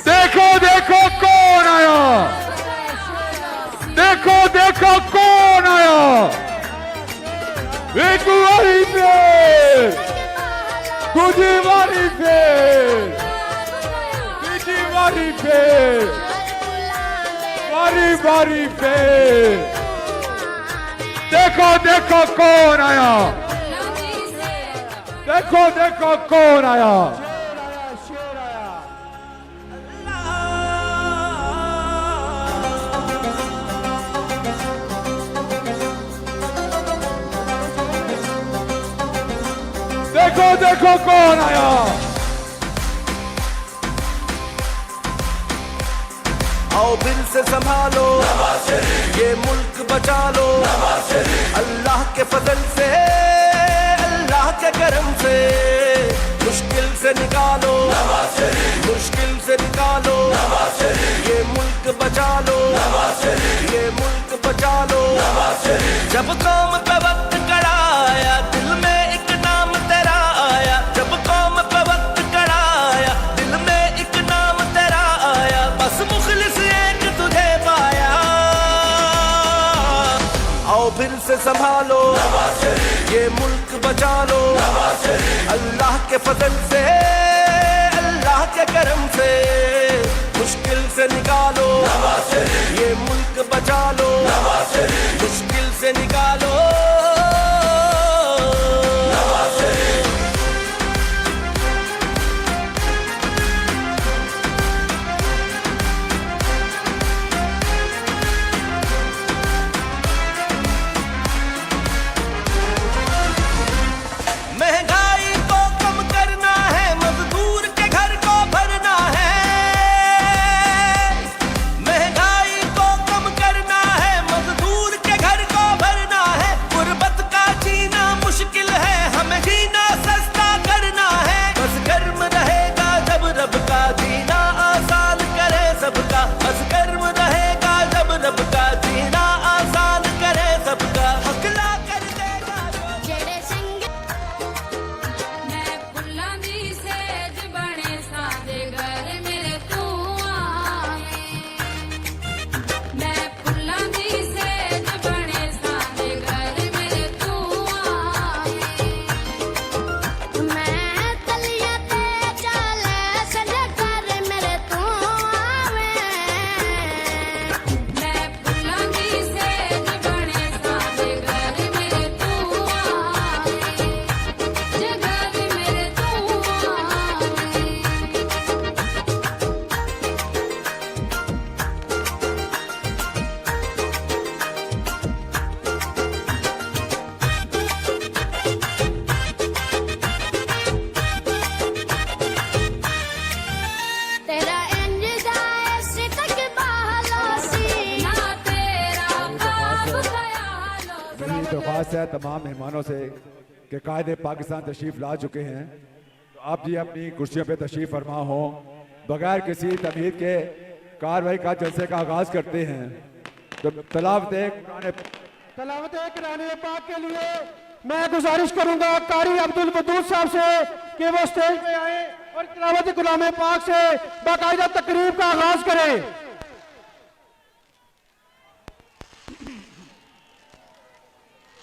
देखो देखो कौन आया, देखो देखो कौन आया। एक बारी फिर, दूसरी बारी फिर, तीसरी बारी फिर, बारी बारी फिर। देखो देखो कौन आया, देखो देखो कौन आया। देखो देखो कौन आया। आओ दिल से संभालो, ये मुल्क बचा लो। अल्लाह के फजल से, अल्लाह के करम से, मुश्किल से निकालो, मुश्किल से निकालो। ये मुल्क बचा लो, ये मुल्क बचा लो। जब कौम पे वक्त कड़ाया, दिल में एक नाम तेरा आया। जब कौम पे वक्त कड़ाया, दिल में एक नाम तेरा आया। बस मुखलिस एक तुझे पाया। आओ फिर से संभालो, ये मुल्क बचा लो। अल्लाह के फजल से, अल्लाह के करम से, मुश्किल से निकालो। ये मुल्क बचा लो, मुश्किल से निकालो। महंगाई को कम करना है, मजदूर के घर को भरना है। महंगाई को कम करना है, मजदूर के घर को भरना है। गुर्बत का जीना मुश्किल है, हमें जीना सस्ता करना है। बस गर्म रहेगा जब रब का जीना आसान करे सबका। बस गर्म रहेगा जब रब का जीना आसान करे सबका। हकला कर देगा जेड़े संग मैं फुल्लां दी सेज बने सादे घर मेरे तू आवे। मैं फुल्लां दी सेज बने सादे घर मेरे तू आवे। मैं तलिया ते चाले सजे घर मेरे तू आवे। मैं फुल्लां दी सेज बने सादे घर मेरे तू आवे। जे घर मेरे तू आवे। तेरा इंज जाए तक बहलोसी ना तेरा ख्वाब ख्यालोसी। मेरी दरख्वास्त है तमाम मेहमानों से कि कायदे पाकिस्तान तशरीफ ला चुके हैं, तो आप जी अपनी कुर्सियों पे तशरीफ फरमा हो। बगैर किसी तमीर के कार्रवाई का जलसे का आगाज करते हैं। तो तलावत कुरान पाक के लिए मैं गुजारिश करूंगा कारी अब्दुल वदूद साहब से कि वो स्टेज पे आए और तिलावत कुरान पाक से बाकायदा तकरीब का आगाज करें।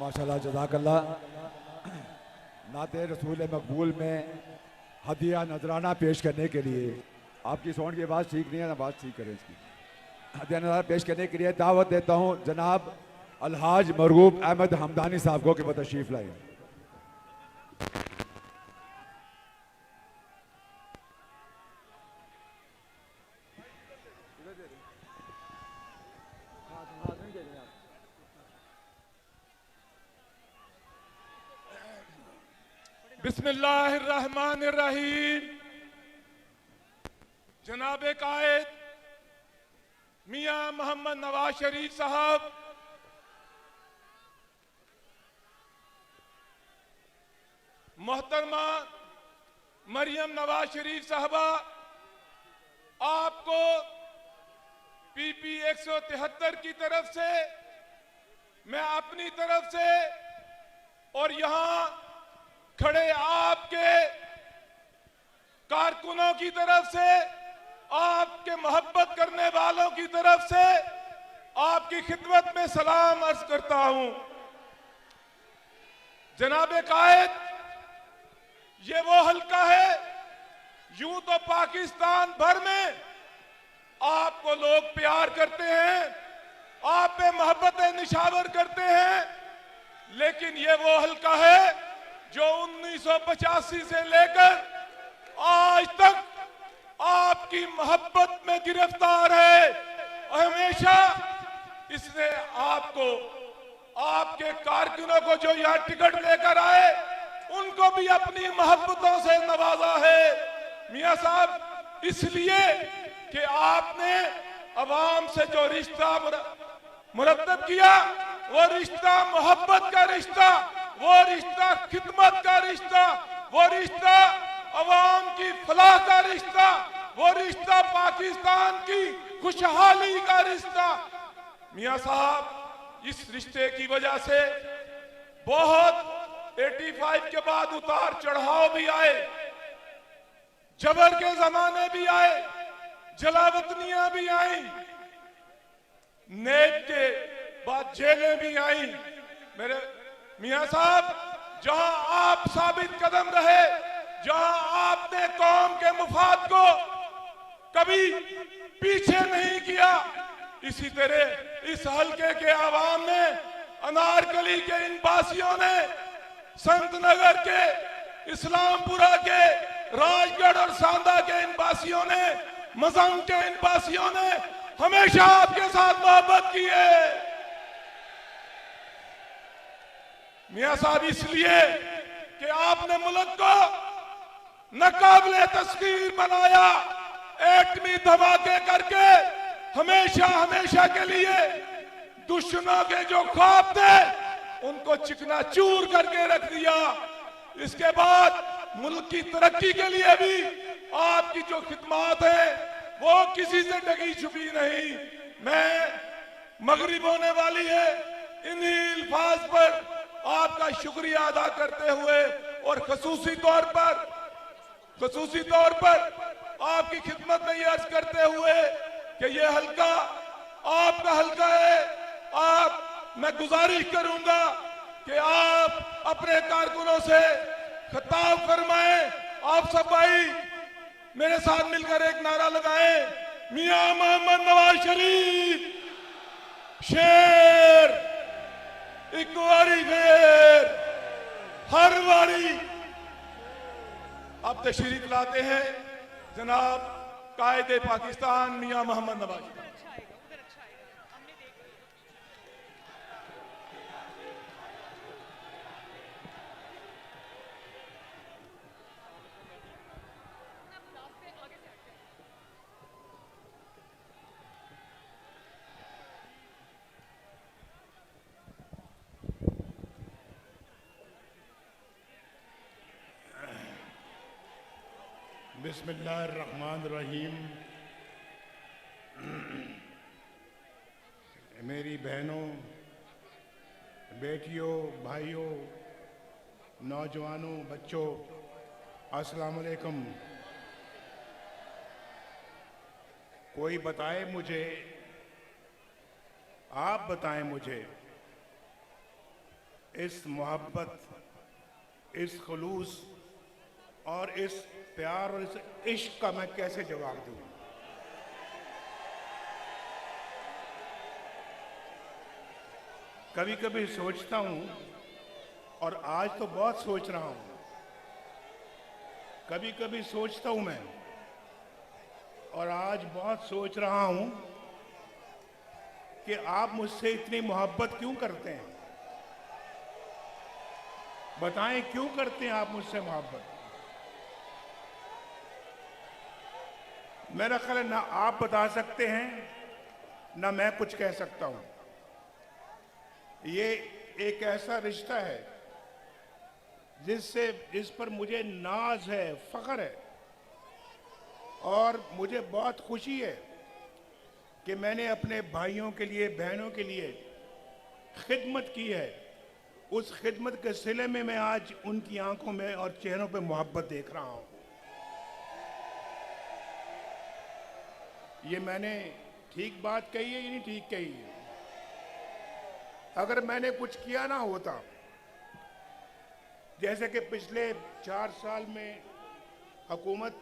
माशाल्लाह जज़ाकल्लाह। नाते रसूल मकबूल में हदिया नजराना पेश करने के लिए, आपकी साउंड की आवाज़ ठीक नहीं है, आवाज़ ठीक करें इसकी। हदिया नजराना पेश करने के लिए दावत देता हूँ जनाब अलहाज मरगूब अहमद हमदानी साहब को कि वो तशरीफ लाए। बिस्मिल्लाहिर्रहमानिर्रहीम। जनाब कायद मियां मोहम्मद नवाज शरीफ साहब, मोहतरमा मरियम नवाज शरीफ साहबा, आपको पीपी 173 की तरफ से, मैं अपनी तरफ से और यहां खड़े आपके कारकुनों की तरफ से, आपके मोहब्बत करने वालों की तरफ से आपकी खिदमत में सलाम अर्ज करता हूं। जनाबे कायद, ये वो हल्का है, यूं तो पाकिस्तान भर में आपको लोग प्यार करते हैं, आप पे मोहब्बतें निशावर करते हैं, लेकिन ये वो हल्का है जो 1985 से लेकर आज तक आपकी मोहब्बत में गिरफ्तार है। और हमेशा इसने आपको, आपके कारकुनों को जो यहां टिकट लेकर आए, उनको भी अपनी मोहब्बतों से नवाजा है। मियां साहब, इसलिए कि आपने अवाम से जो रिश्ता मुरतब किया, वो रिश्ता मोहब्बत का रिश्ता, वो रिश्ता खिदमत का रिश्ता, वो रिश्ता अवाम की फलाह का रिश्ता, वो रिश्ता पाकिस्तान की खुशहाली का रिश्ता। मियां साहब, इस रिश्ते की वजह से बहुत 85 के बाद उतार चढ़ाव भी आए, जबर के जमाने भी आए, जलावतनियां भी आई, नेब के बाद जेलें भी आई। मेरे मियां साहब, जहां आप साबित कदम रहे, जहां आपने कौम के मुफाद को कभी पीछे नहीं किया, इसी तरह इस हल्के के आवाम ने, अनारकली के इन बासियों ने, संत नगर के, इस्लामपुरा के, राजगढ़ और सांदा के इन बासियों ने, मजंग के इन बासियों ने हमेशा आपके साथ मोहब्बत की है। मियां साहब, इसलिए कि आपने मुल्क को नाकाबिले तस्खीर बनाया, एटमी धमाके करके हमेशा हमेशा के लिए दुश्मनों के जो ख्वाब थे उनको चिकनाचूर करके रख दिया। इसके बाद मुल्क की तरक्की के लिए भी आपकी जो खिदमत है वो किसी से ढकी छुपी नहीं। मैं मगरिब होने वाली है, इन्हीं अल्फाज पर आपका शुक्रिया अदा करते हुए और खसूसी तौर पर आपकी खिदमत में ये अर्ज करते हुए कि ये हल्का आपका हल्का है, मैं गुजारिश करूंगा कि आप अपने कारकुनों से खिताब फरमाएं। आप सब भाई मेरे साथ मिलकर एक नारा लगाएं, मियां मोहम्मद नवाज शरीफ शेर, एक बारी फिर हर बारी। अब तशरीफ लाते हैं जनाब कायदे पाकिस्तान मियां मोहम्मद नवाज। बिस्मिल्लाहिर्रहमानिर्रहीम। मेरी बहनों, बेटियों, भाइयों, नौजवानों, बच्चों, अस्सलाम वालेकुम। कोई बताए मुझे, आप बताएं मुझे, इस मोहब्बत, इस खुलूस और इस प्यार और इस इश्क का मैं कैसे जवाब दूं? कभी कभी सोचता हूं, और आज तो बहुत सोच रहा हूं, कभी कभी सोचता हूं मैं, और आज बहुत सोच रहा हूं कि आप मुझसे इतनी मोहब्बत क्यों करते हैं? बताएं, क्यों करते हैं आप मुझसे मोहब्बत? मेरा ख्याल है ना आप बता सकते हैं, ना मैं कुछ कह सकता हूं। ये एक ऐसा रिश्ता है जिस पर मुझे नाज है, फख्र है, और मुझे बहुत खुशी है कि मैंने अपने भाइयों के लिए, बहनों के लिए खिदमत की है। उस खिदमत के सिले में मैं आज उनकी आंखों में और चेहरों पे मोहब्बत देख रहा हूं। ये मैंने ठीक बात कही है या नहीं ठीक कही है? अगर मैंने कुछ किया ना होता, जैसे कि पिछले 4 साल में हुकूमत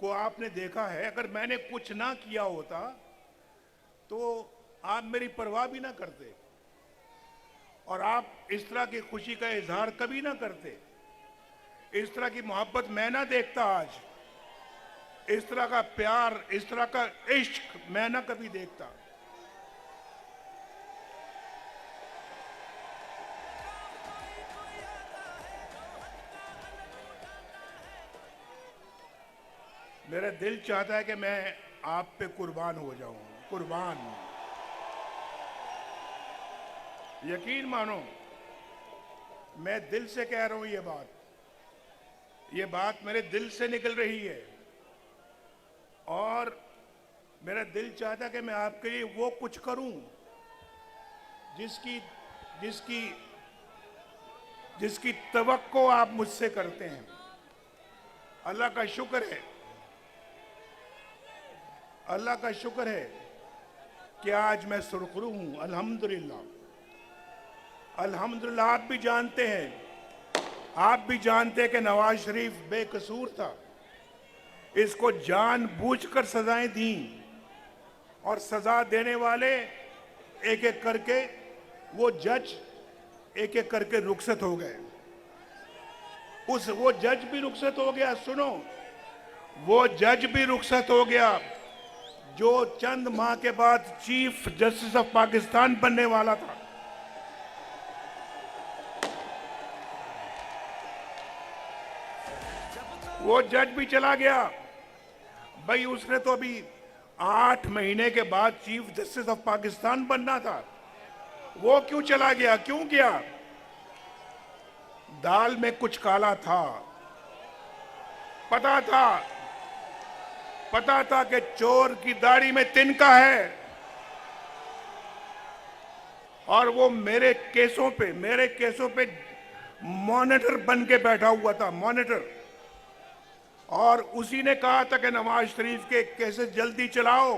को आपने देखा है, अगर मैंने कुछ ना किया होता तो आप मेरी परवाह भी ना करते, और आप इस तरह की खुशी का इजहार कभी ना करते, इस तरह की मोहब्बत मैं ना देखता आज, इस तरह का प्यार, इस तरह का इश्क मैं ना कभी देखता। मेरा दिल चाहता है कि मैं आप पे कुर्बान हो जाऊं, कुर्बान। यकीन मानो, मैं दिल से कह रहा हूं ये बात मेरे दिल से निकल रही है, और मेरा दिल चाहता है कि मैं आपके लिए वो कुछ करूं जिसकी तवक्को आप मुझसे करते हैं। अल्लाह का शुक्र है, अल्लाह का शुक्र है कि आज मैं सुरखरू हूं, अल्हम्दुलिल्लाह। अल्हम्दुलिल्लाह। आप भी जानते हैं कि नवाज शरीफ बेकसूर था, इसको जानबूझकर सजाएं दी, और सजा देने वाले एक एक करके, वो जज एक एक करके रुखसत हो गए। वो जज भी रुखसत हो गया, सुनो, वो जज भी रुखसत हो गया जो चंद माह के बाद चीफ जस्टिस ऑफ पाकिस्तान बनने वाला था। वो जज भी चला गया। भाई, उसने तो अभी 8 महीने के बाद चीफ जस्टिस ऑफ पाकिस्तान बनना था, वो क्यों चला गया? क्यों गया? दाल में कुछ काला था। पता था कि चोर की दाढ़ी में तिनका है, और वो मेरे केसों पे मॉनिटर बन के बैठा हुआ था, मॉनिटर। और उसी ने कहा था कि नवाज शरीफ के केसेस जल्दी चलाओ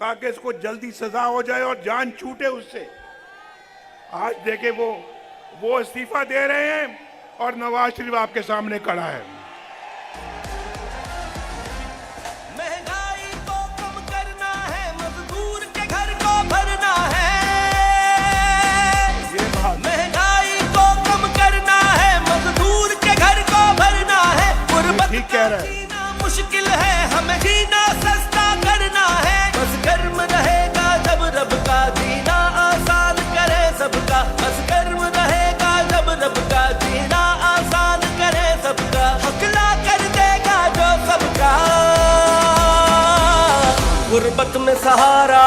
ताकि इसको जल्दी सजा हो जाए और जान छूटे उससे। आज देखे वो इस्तीफा दे रहे हैं, और नवाज शरीफ आपके सामने खड़ा है। महंगाई को कम करना है, मजदूर के घर को भरना है। ये बात महंगाई को कम करना है, मजदूर के घर को भरना है। गुर्बत ठीक कह रहे हैं। जीना मुश्किल है, हमें जीना सस्ता करना है। बस गर्म रहेगा जब रब का जीना आसान करे सबका। बस गर्म रहेगा जब रब का जीना आसान करे सबका। हकला कर देगा जो सबका। गुर्बत में सहारा,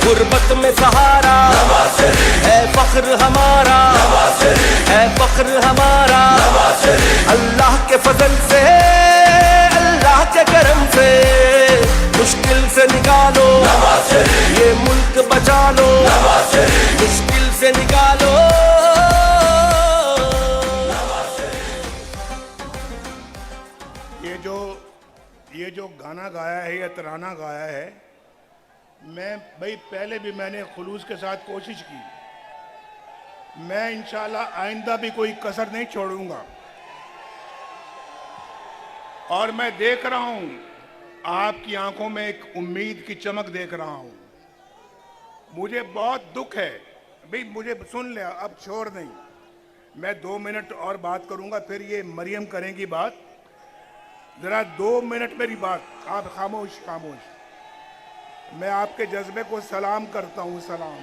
गुर्बत में सहारा है फख्र हमारा, है फख्र हमारा। अल्लाह के फजल से करम से मुश्किल से निकालो, ये मुल्क बचा लो, मुश्किल से निकालो। ये जो गाना गाया है या तराना गाया है, मैं भाई पहले भी मैंने खुलूस के साथ कोशिश की। मैं इंशाल्लाह आइंदा भी कोई कसर नहीं छोड़ूंगा। और मैं देख रहा हूं आपकी आंखों में एक उम्मीद की चमक देख रहा हूं। मुझे बहुत दुख है भाई, मुझे सुन ले, अब शोर नहीं। मैं 2 मिनट और बात करूंगा, फिर ये मरियम करेंगी बात। जरा 2 मिनट मेरी बात, आप खामोश खामोश। मैं आपके जज्बे को सलाम करता हूं, सलाम।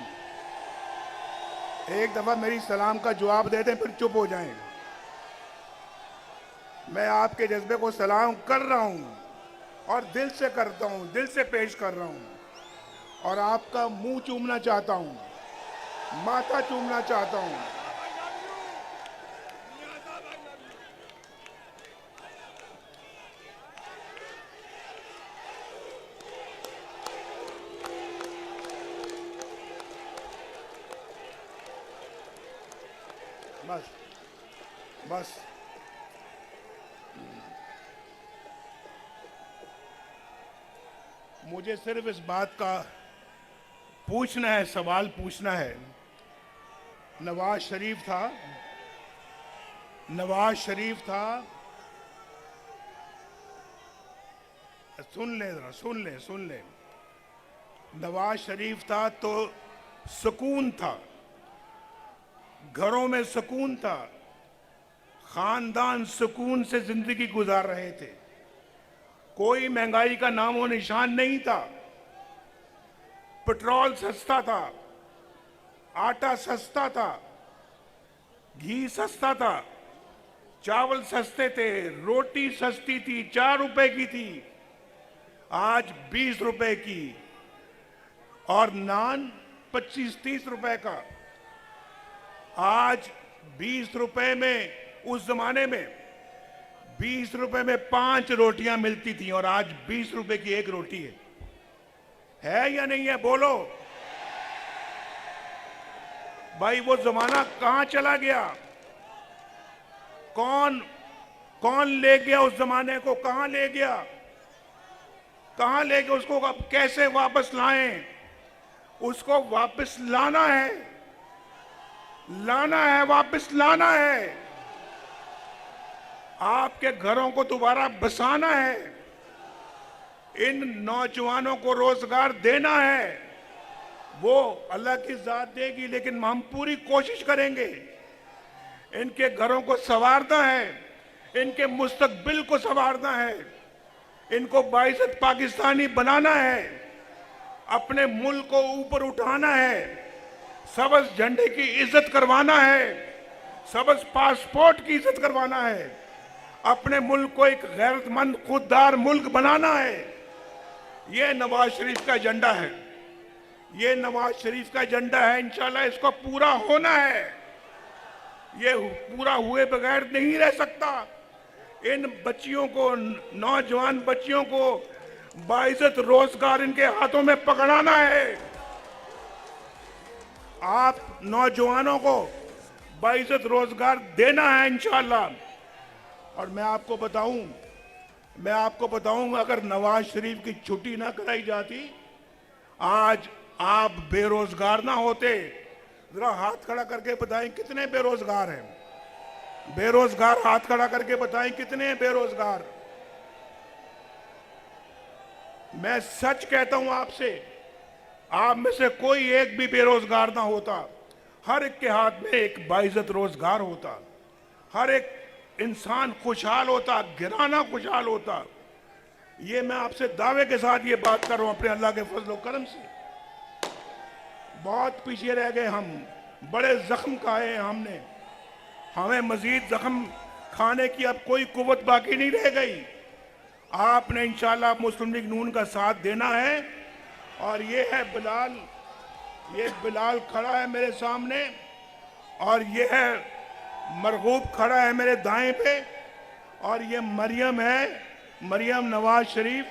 एक दफा मेरी सलाम का जवाब दे दें फिर चुप हो जाएं। मैं आपके जज्बे को सलाम कर रहा हूं और दिल से करता हूं, दिल से पेश कर रहा हूं। और आपका मुंह चूमना चाहता हूं, माथा चूमना चाहता हूं। बस बस मुझे सिर्फ इस बात का पूछना है, सवाल पूछना है। नवाज शरीफ था, सुन ले। नवाज शरीफ था तो सुकून था, घरों में सुकून था, खानदान सुकून से जिंदगी गुजार रहे थे। कोई महंगाई का नामो निशान नहीं था। पेट्रोल सस्ता था, आटा सस्ता था, घी सस्ता था, चावल सस्ते थे, रोटी सस्ती थी, 4 रुपए की थी, आज 20 रुपए की। और नान 25-30 रुपए का। आज 20 रुपए में, उस जमाने में 20 रुपए में 5 रोटियां मिलती थी और आज 20 रुपए की 1 रोटी है या नहीं है? बोलो भाई, वो जमाना कहां चला गया? कौन ले गया उस जमाने को? कहां ले गया? उसको अब कैसे वापस लाएं? उसको वापस लाना है, वापस लाना है। आपके घरों को दोबारा बसाना है, इन नौजवानों को रोजगार देना है। वो अल्लाह की जात देगी, लेकिन हम पूरी कोशिश करेंगे। इनके घरों को संवारना है, इनके मुस्तकबिल को संवारना है, इनको बाइज़्ज़त पाकिस्तानी बनाना है, अपने मुल्क को ऊपर उठाना है, सबज झंडे की इज्जत करवाना है, सबज पासपोर्ट की इज्जत करवाना है, अपने मुल्क को एक गैरतमंद खुददार मुल्क बनाना है। ये नवाज शरीफ का एजेंडा है, ये नवाज शरीफ का एजेंडा है। इंशाल्लाह इसको पूरा होना है, ये पूरा हुए बगैर नहीं रह सकता। इन बच्चियों को, नौजवान बच्चियों को बाइज़्ज़त रोजगार इनके हाथों में पकड़ाना है। आप नौजवानों को बाइज़्ज़त रोजगार देना है इंशाल्लाह। और मैं आपको बताऊं, अगर नवाज शरीफ की छुट्टी ना कराई जाती, आज आप बेरोजगार ना होते। जरा हाथ खड़ा करके बताएं कितने बेरोजगार हैं? बेरोजगार हाथ खड़ा करके बताएं कितने बेरोजगार? मैं सच कहता हूं आपसे, आप में से कोई एक भी बेरोजगार ना होता। हर एक के हाथ में एक बाइज़्ज़त रोजगार होता, हर एक इंसान खुशहाल होता, घराना खुशहाल होता। ये मैं आपसे दावे के साथ ये बात कर रहा हूं, अपने अल्लाह के फजल और करम से। बहुत पीछे रह गए हम, बड़े जख्म खाए हैं हमने, हमें मजीद जख्म खाने की अब कोई कुव्वत बाकी नहीं रह गई। आपने इंशाल्लाह मुस्लिम लीग नून का साथ देना है। और ये है बिलाल, ये बिलाल खड़ा है मेरे सामने, और ये है मरगूब खड़ा है मेरे दाएं पे, और ये मरियम है मरियम नवाज शरीफ,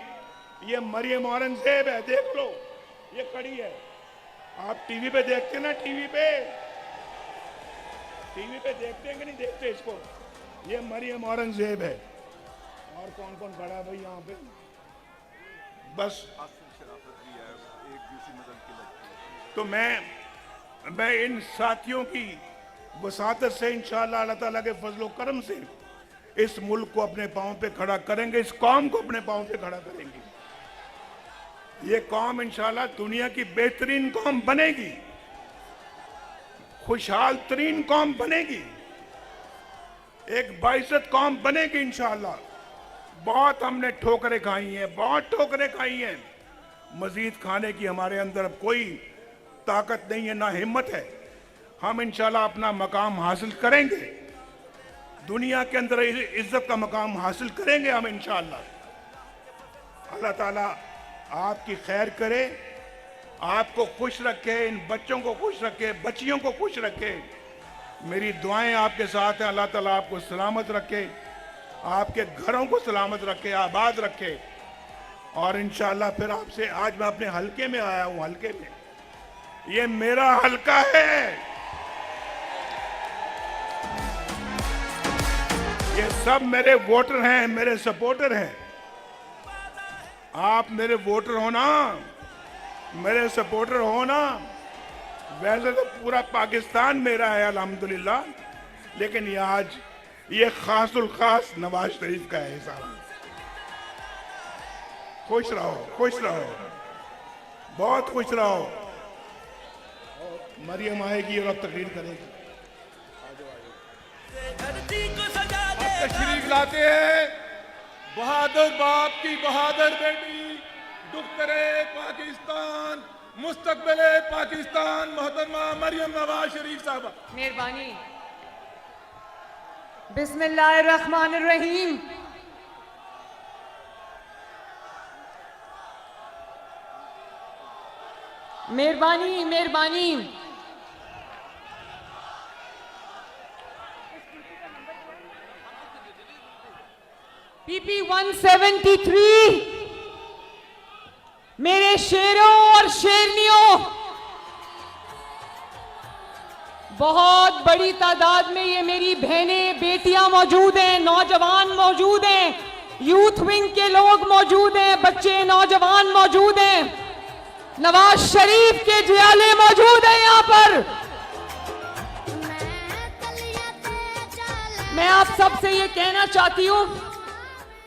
ये मरियम औरंगजेब है, देख लो ये खड़ी है। आप टीवी पे देखते ना, टीवी पे देखते हैं कि नहीं देखते इसको? ये मरियम औरंगजेब है। और कौन कौन खड़ा है भाई यहाँ पे? बस तो मैं इन साथियों की वसातत से इंशाअल्लाह अल्लाह ताला के फजलो करम से इस मुल्क को अपने पांव पे खड़ा करेंगे, इस कौम को अपने पांव पे खड़ा करेंगे। ये कौम इंशाअल्लाह दुनिया की बेहतरीन कौम बनेगी, खुशहाल तरीन कौम बनेगी, एक बाइज्जत कौम बनेगी इंशाअल्लाह। बहुत हमने ठोकरें खाई हैं, बहुत ठोकरें खाई हैं, मजीद खाने की हमारे अंदर अब कोई ताकत नहीं है, ना हिम्मत है। हम इंशाल्लाह अपना मकाम हासिल करेंगे, दुनिया के अंदर इज्जत का मकाम हासिल करेंगे हम इंशाअल्लाह। अल्लाह ताला आपकी खैर करे, आपको खुश रखे, इन बच्चों को खुश रखे, बच्चियों को खुश रखे। मेरी दुआएं आपके साथ हैं। अल्लाह ताला आपको सलामत रखे, आपके घरों को सलामत रखे, आबाद रखे। और इंशाअल्लाह फिर आपसे आज मैं अपने हलके में आया हूं, हलके में, ये मेरा हलका है, ये सब मेरे वोटर हैं, मेरे सपोर्टर हैं। आप मेरे वोटर हो ना, मेरे सपोर्टर हो ना। वैसे तो पूरा पाकिस्तान मेरा है अल्हम्दुलिल्लाह, लेकिन ये आज ये खासुल खास नवाज शरीफ का है सारा। खुश रहो, खुश रहो, बहुत खुश रहो। मरियम आएगी और अब तकरीर करेगी। तशरीफ लाते हैं बहादुर बाप की बहादुर बेटी, दुख्तरे पाकिस्तान, मुस्तकबिले पाकिस्तान, मोहतरमा मरियम नवाज शरीफ साहबा। मेहरबानी। बिस्मिल्लाहिर्रहमानिर्रहीम। मेहरबानी, मेहरबानी। PP 173 मेरे शेरों और शेरनियों, बहुत बड़ी तादाद में ये मेरी बहनें बेटियां मौजूद हैं, नौजवान मौजूद हैं, यूथ विंग के लोग मौजूद हैं, बच्चे नौजवान मौजूद हैं, नवाज शरीफ के जियाले मौजूद हैं यहाँ पर। मैं आप सबसे ये कहना चाहती हूँ,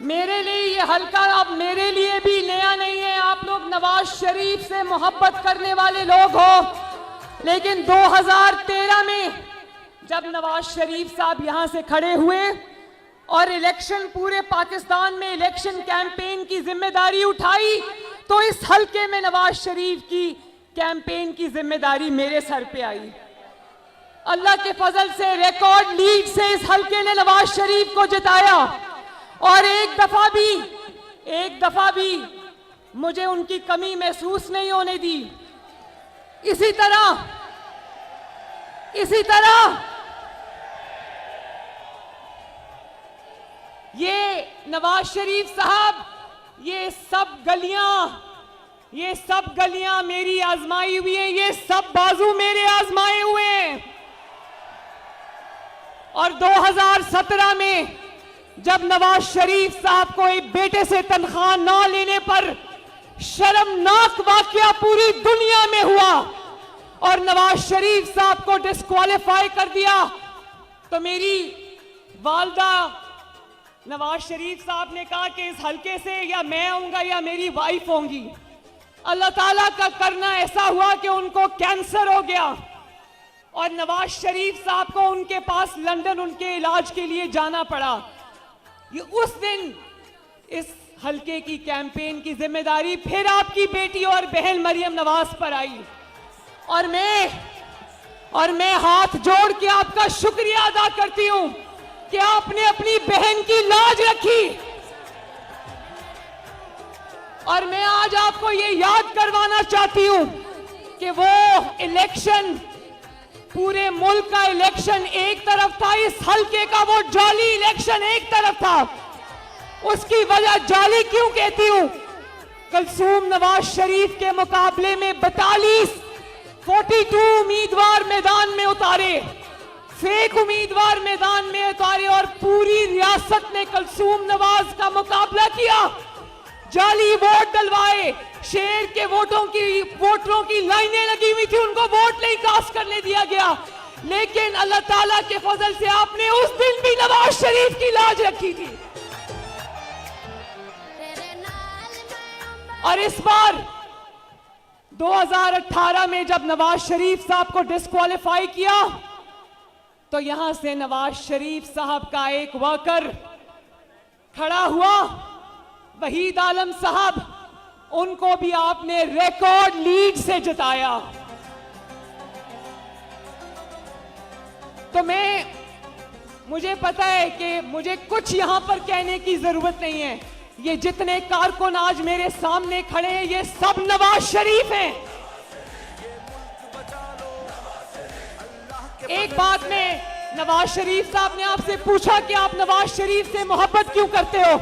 मेरे लिए ये हल्का अब मेरे लिए भी नया नहीं है। आप लोग नवाज शरीफ से मोहब्बत करने वाले लोग हो, लेकिन 2013 में जब नवाज शरीफ साहब यहां से खड़े हुए और इलेक्शन, पूरे पाकिस्तान में इलेक्शन कैंपेन की जिम्मेदारी उठाई, तो इस हल्के में नवाज शरीफ की कैंपेन की जिम्मेदारी मेरे सर पे आई। अल्लाह के फजल से रिकॉर्ड लीड से इस हल्के ने नवाज शरीफ को जिताया, और एक दफा भी मुझे उनकी कमी महसूस नहीं होने दी। इसी तरह ये नवाज शरीफ साहब, ये सब गलियां मेरी आजमाई हुई हैं, ये सब बाजू मेरे आजमाए हुए हैं। और 2017 में जब नवाज शरीफ साहब को एक बेटे से तनख्वाह न लेने पर शर्मनाक वाकया पूरी दुनिया में हुआ और नवाज शरीफ साहब को डिस्क्वालीफाई कर दिया, तो मेरी वालदा नवाज शरीफ साहब ने कहा कि इस हल्के से या मैं आऊंगा या मेरी वाइफ होंगी। अल्लाह ताला का करना ऐसा हुआ कि उनको कैंसर हो गया और नवाज शरीफ साहब को उनके पास लंदन उनके इलाज के लिए जाना पड़ा। ये उस दिन इस हल्के की कैंपेन की जिम्मेदारी फिर आपकी बेटी और बहन मरियम नवाज पर आई, और मैं हाथ जोड़ के आपका शुक्रिया अदा करती हूं कि आपने अपनी बहन की लाज रखी। और मैं आज आपको ये याद करवाना चाहती हूं कि वो इलेक्शन, पूरे मुल्क का इलेक्शन एक तरफ था, इस हल्के का वो जाली इलेक्शन एक तरफ था। उसकी वजह जाली क्यों कहती हूं? कलसूम नवाज शरीफ के मुकाबले में 42 उम्मीदवार मैदान में उतारे, फेक उम्मीदवार मैदान में उतारे और पूरी रियासत ने कलसूम नवाज का मुकाबला किया। जाली वोट डलवाए, शेर के वोटरों की लाइनें लगी हुई थी, उनको वोट नहीं कास्ट करने दिया गया। लेकिन अल्लाह ताला के फजल से आपने उस दिन भी नवाज शरीफ की लाज रखी थी। और इस बार 2018 में जब नवाज शरीफ साहब को डिस्क्वालीफाई किया तो यहां से नवाज शरीफ साहब का एक वर्कर खड़ा हुआ, वहीद आलम साहब, उनको भी आपने रिकॉर्ड लीड से जिताया। तो मुझे पता है कि मुझे कुछ यहां पर कहने की जरूरत नहीं है। ये जितने कारकुन आज मेरे सामने खड़े हैं ये सब नवाज शरीफ हैं। एक बात में नवाज शरीफ साहब ने आपसे पूछा कि आप नवाज शरीफ से मोहब्बत क्यों करते हो।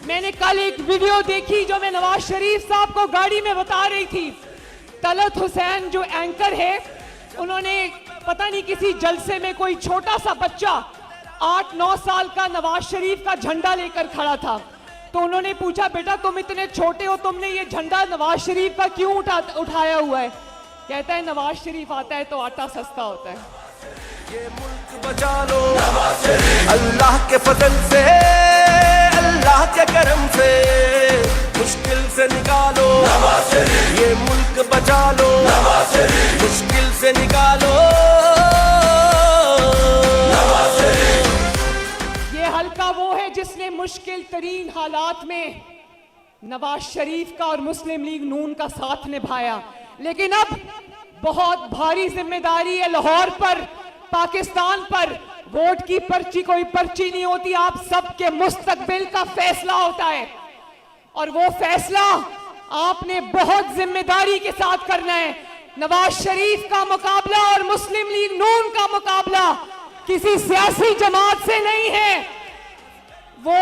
मैंने कल एक वीडियो देखी जो मैं नवाज शरीफ साहब को गाड़ी में बता रही थी। तलत हुसैन जो एंकर है, उन्होंने पता नहीं किसी जलसे में कोई छोटा सा बच्चा 8-9 साल का नवाज शरीफ का झंडा लेकर खड़ा था। तो उन्होंने पूछा, बेटा तुम इतने छोटे हो, तुमने ये झंडा नवाज शरीफ का क्यों उठाया हुआ है? कहता है नवाज शरीफ आता है तो आटा सस्ता होता है। ये मुल्क बचा लो अल्लाह के फजल से, अल्लाह के करम से, मुश्किल से निकालो ये मुल्क बचा लो, मुश्किल से निकालो। ये हल्का वो है जिसने मुश्किल तरीन हालात में नवाज शरीफ का और मुस्लिम लीग नून का साथ निभाया। लेकिन अब बहुत भारी जिम्मेदारी है लाहौर पर, पाकिस्तान पर। वोट की पर्ची कोई पर्ची नहीं होती, आप सबके मुस्तकबिल का फैसला होता है और वो फैसला आपने बहुत जिम्मेदारी के साथ करना है। नवाज शरीफ का मुकाबला और मुस्लिम लीग नून का मुकाबला किसी सियासी जमात से नहीं है। वो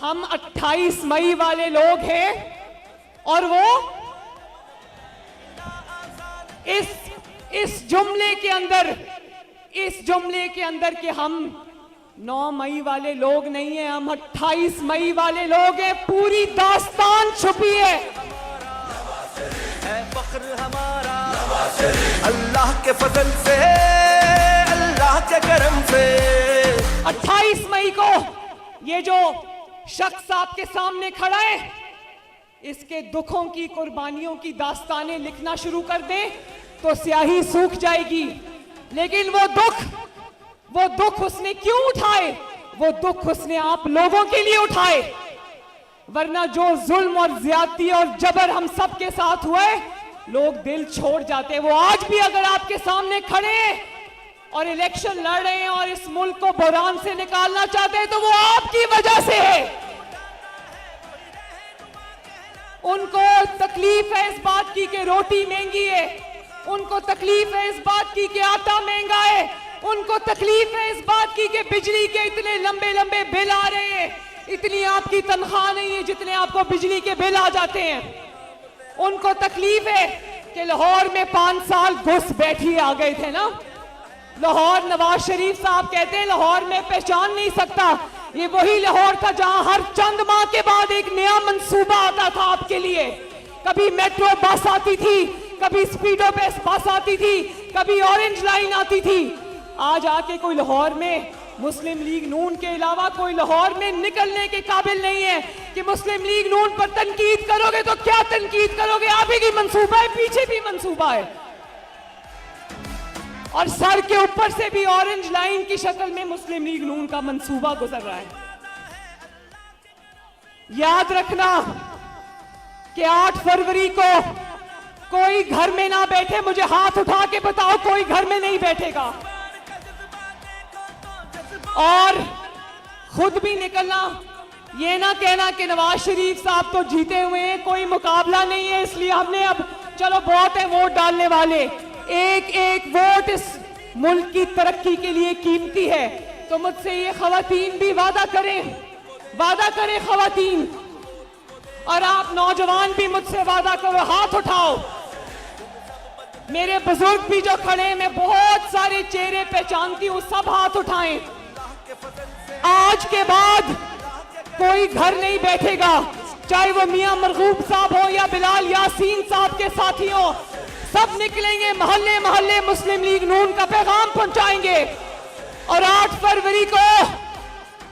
हम 28 मई वाले लोग हैं और वो इस जुमले के अंदर कि हम 9 मई वाले लोग नहीं हैं, हम 28 मई वाले लोग हैं। पूरी दास्तान छुपी है। फख्र हमारा अल्लाह के फजल से, अल्लाह के करम से। 28 मई को ये जो शख्स आपके सामने खड़ा है, इसके दुखों की, कुर्बानियों की दास्तानें लिखना शुरू कर दें तो स्याही सूख जाएगी। लेकिन वो दुख उसने क्यों उठाए? वो दुख उसने आप लोगों के लिए उठाए। वरना जो जुल्म और ज्यादती और जबर हम सब के साथ हुआ है, लोग दिल छोड़ जाते हैं। वो आज भी अगर आपके सामने खड़े हैं और इलेक्शन लड़ रहे हैं और इस मुल्क को बहरान से निकालना चाहते हैं तो वो आपकी वजह से है। उनको तकलीफ है इस बात की कि रोटी महंगी है, उनको तकलीफ है इस बात की कि आटा महंगा है, उनको तकलीफ है इस बात की कि बिजली के इतने लंबे लंबे बिल आ रहे हैं, इतनी आपकी तनख्वाह नहीं है जितने आपको बिजली के बिल आ जाते हैं। उनको तकलीफ है कि लाहौर में 5 साल घुस बैठी आ गए थे ना। लाहौर, नवाज शरीफ साहब कहते हैं लाहौर में पहचान नहीं सकता। ये वही लाहौर था जहां हर चंद माह के बाद एक नया मंसूबा आता था आपके लिए। कभी मेट्रो बस आती थी, कभी स्पीडो बस आती थी, कभी ऑरेंज लाइन आती थी। आज आके कोई लाहौर में मुस्लिम लीग नून के अलावा कोई लाहौर में निकलने के काबिल नहीं है कि मुस्लिम लीग नून पर तनकीद करोगे तो क्या तनकीद करोगे? आगे की मंसूबा है, पीछे भी मंसूबा है और सर के ऊपर से भी ऑरेंज लाइन की शक्ल में मुस्लिम लीग नून का मंसूबा गुजर रहा है। याद रखना कि 8 फरवरी को कोई घर में ना बैठे। मुझे हाथ उठा के बताओ कोई घर में नहीं बैठेगा। और खुद भी निकलना, ये ना कहना कि नवाज शरीफ साहब तो जीते हुए हैं, कोई मुकाबला नहीं है इसलिए हमने अब चलो बहुत है वोट डालने वाले। एक एक वोट इस मुल्क की तरक्की के लिए कीमती है। तो मुझसे ये खवातीन भी वादा करें वादा करें खवातीन, और आप नौजवान भी मुझसे वादा करो, हाथ उठाओ। मेरे बुजुर्ग भी जो खड़े हैं, मैं बहुत सारे चेहरे पहचानती हूं, सब हाथ उठाएं। आज के बाद कोई घर नहीं बैठेगा, चाहे वो मियां मरगूब साहब हो या बिलाल यासीन साहब के साथी हो, सब निकलेंगे, मोहल्ले मोहल्ले मुस्लिम लीग नून का पैगाम पहुंचाएंगे और 8 फरवरी को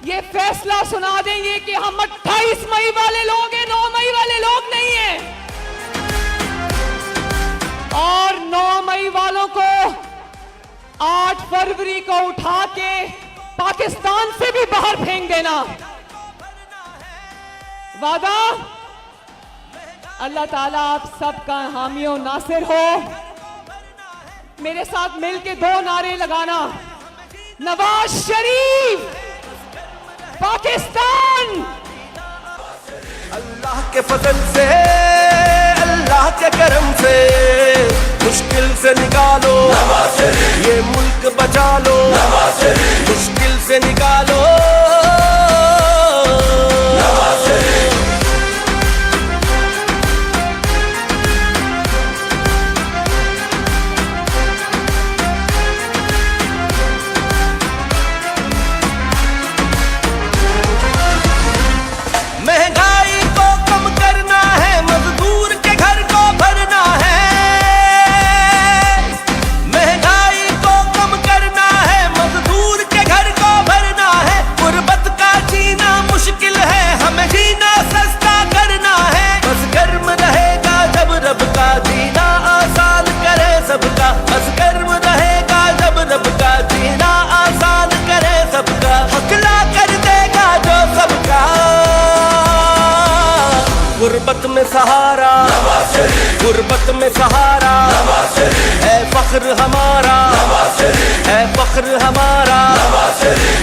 ये फैसला सुना देंगे कि हम 28 मई वाले लोग हैं, 9 मई वाले लोग नहीं हैं। और 9 मई वालों को 8 फरवरी को उठा के पाकिस्तान से भी बाहर फेंक देना। वादा? अल्लाह ताला आप सबका हामी और नासिर हो। मेरे साथ मिलके 2 नारे लगाना, नवाज शरीफ पाकिस्तान। अल्लाह के फजल से, अल्लाह के करम से मुश्किल से निकालो ये मुल्क, बचा लो मुश्किल से निकालो। महंगाई को कम करना है, मजदूर के घर को भरना है। महंगाई को कम करना है, मजदूर के घर को भरना है। गुर्बत का जीना मुश्किल है, हमें जीना सस्ता करना है। बस गर्म रहेगा जब रब का जीना आसान करे सबका। बस गर्म रहेगा जब रब का जीना आसान करे सबका। हकला कर देगा जो सबका। गुर्बत में सहारा, गुर्बत में सहारा है फख्र हमारा, है फख्र हमारा।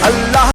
अल्लाह